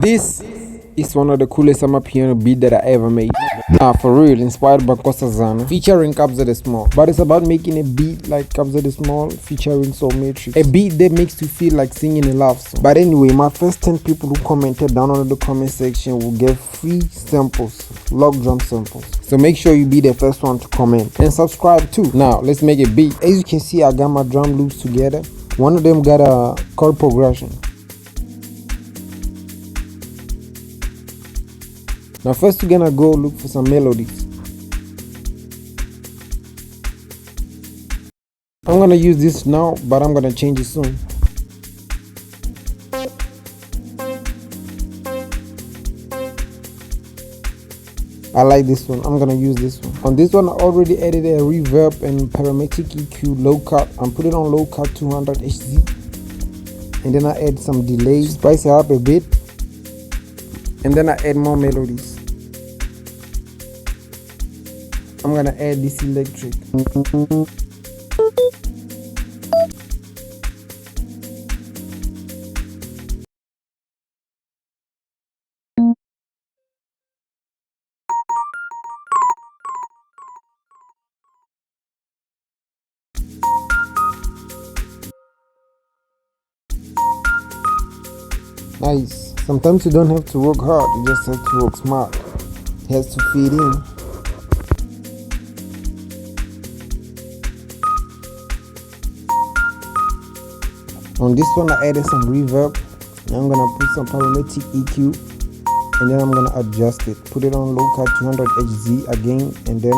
This is one of the coolest amapiano beat that I ever made. Nah, for real, inspired by Costa Zana, featuring Kabza the Small. But it's about making a beat like Kabza the Small, featuring Soul Matrix. A beat that makes you feel like singing a love song. But anyway, my first 10 people who commented down on the comment section will get free samples, log drum samples. So make sure you be the first one to comment and subscribe too. Now, let's make a beat. As you can see, I got my drum loops together. One of them got a chord progression. Now first we're gonna go look for some melodies. I'm gonna use this now, but I'm gonna change it soon. I like this one. I'm gonna use this one. On this one, I already added a reverb and parametric EQ low cut. I'm putting on low cut 200 Hz, and then I add some delay, spice it up a bit, and then I add more melodies. I'm gonna add this electric. Nice. Sometimes you don't have to work hard, you just have to work smart. It has to fit in. On this one, I added some reverb. Now I'm gonna put some parametric EQ, and then I'm gonna adjust it. Put it on low cut 200 Hz again, and then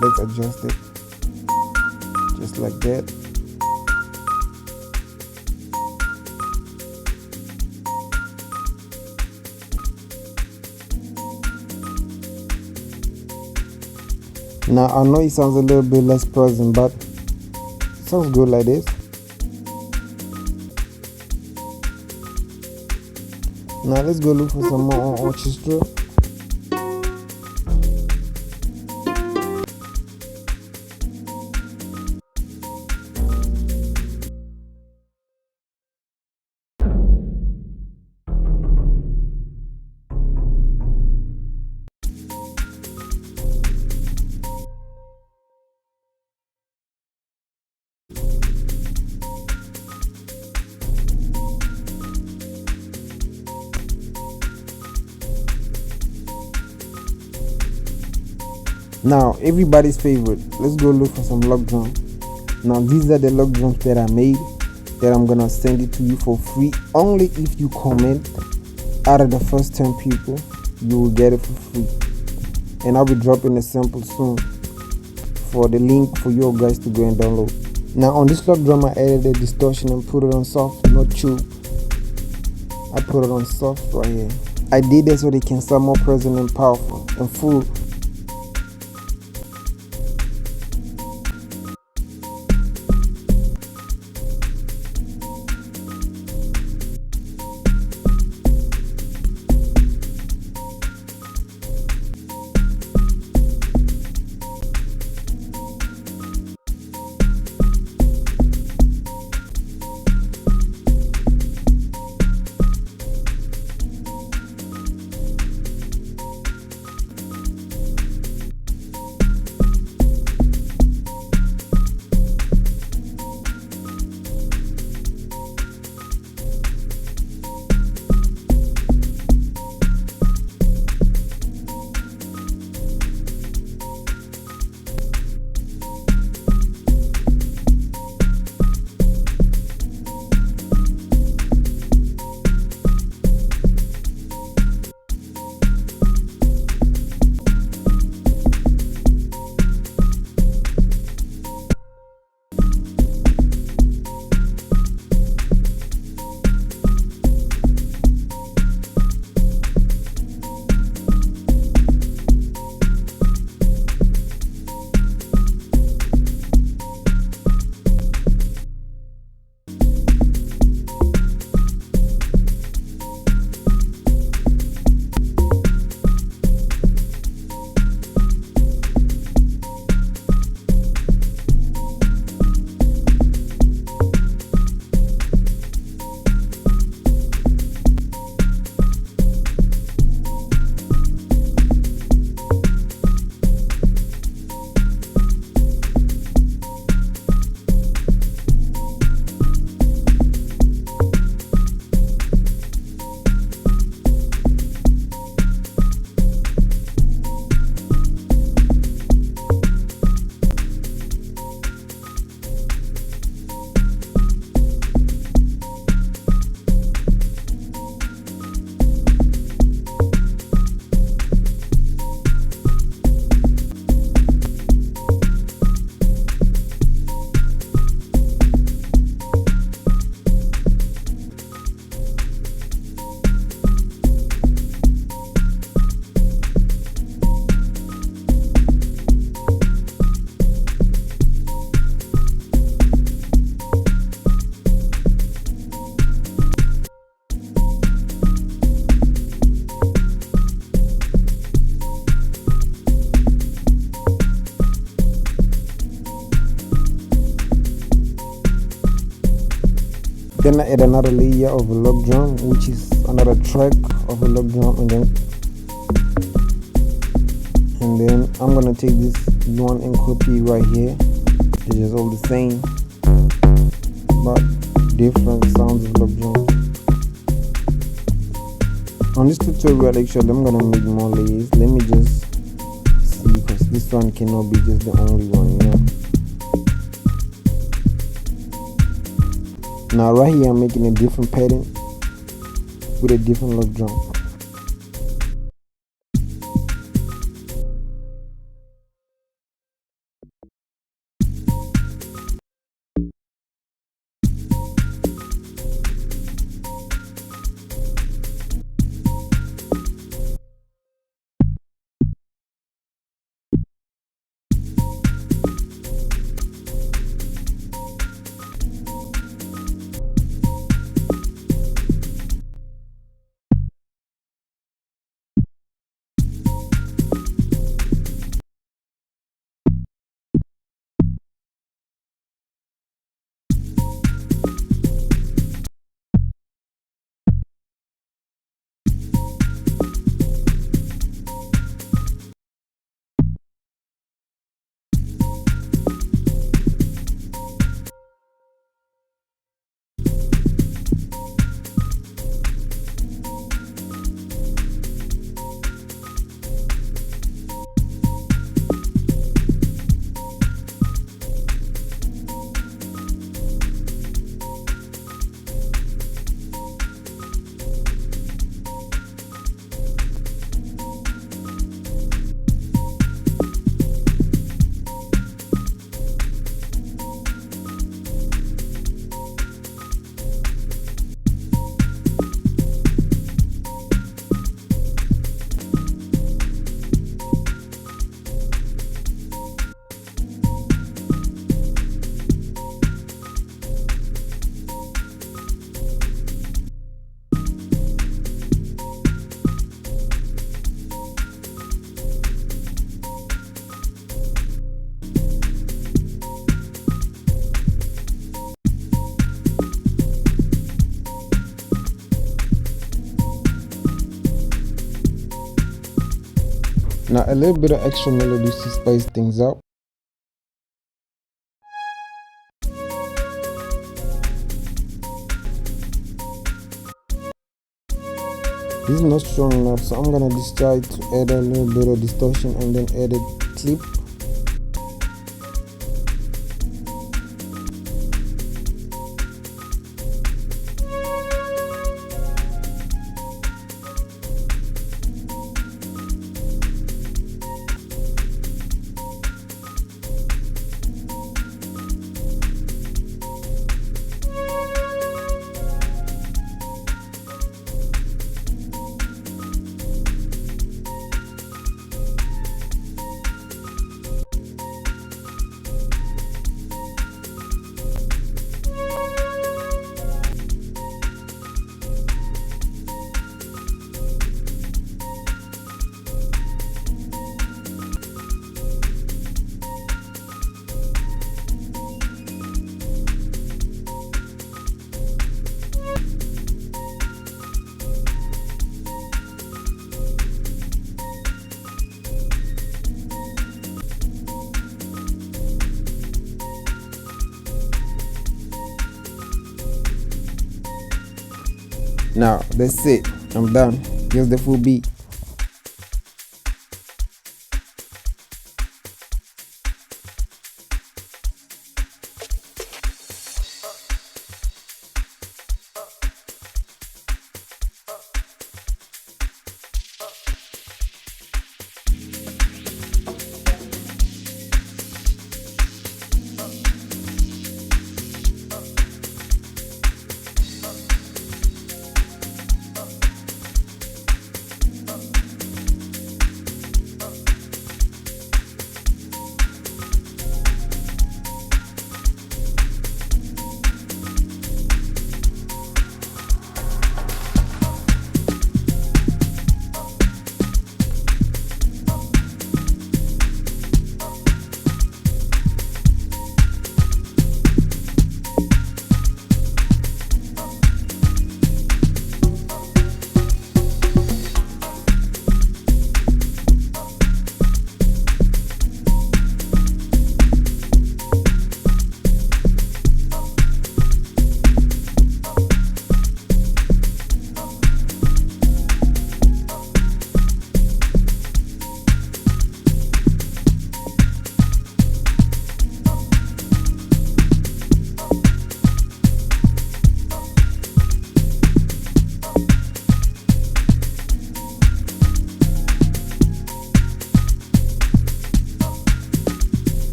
let's adjust it just like that. Now I know it sounds a little bit less present, but it sounds good like this. Now let's go look for some more on orchestra. Now everybody's favorite, let's go look for some log drum. Now these are the log drums that I made, that I'm gonna send it to you for free. Only if you comment out of the first 10 people, you will get it for free. And I'll be dropping a sample soon for the link for you guys to go and download. Now on this log drum, I added a distortion and put it on soft, not tube. I put it on soft right here. I did that so they can sound more present and powerful and full. gonna add another layer of a log drum, which is another track of a log drum, and then I'm gonna take this one and copy right here. It's just all the same but different sounds of log drums. On this tutorial actually I'm gonna make more layers. Let me just see, because this one cannot be just the only one, you know. Now right here I'm making a different pattern with a different log drum. Now a little bit of extra melody to spice things up. This is not strong enough, so I'm gonna decide to add a little bit of distortion and then add a clip. Now that's it, I'm done. Here's the full beat.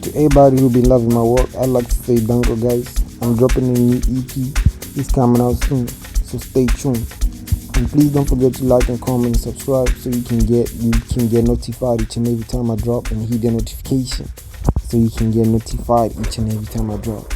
To everybody who be loving my work, I'd like to say thank you guys. I'm dropping a new EP. It's coming out soon, so stay tuned. And please don't forget to like and comment and subscribe so you can get notified each and every time I drop, and hit the notification so you can get notified each and every time I drop.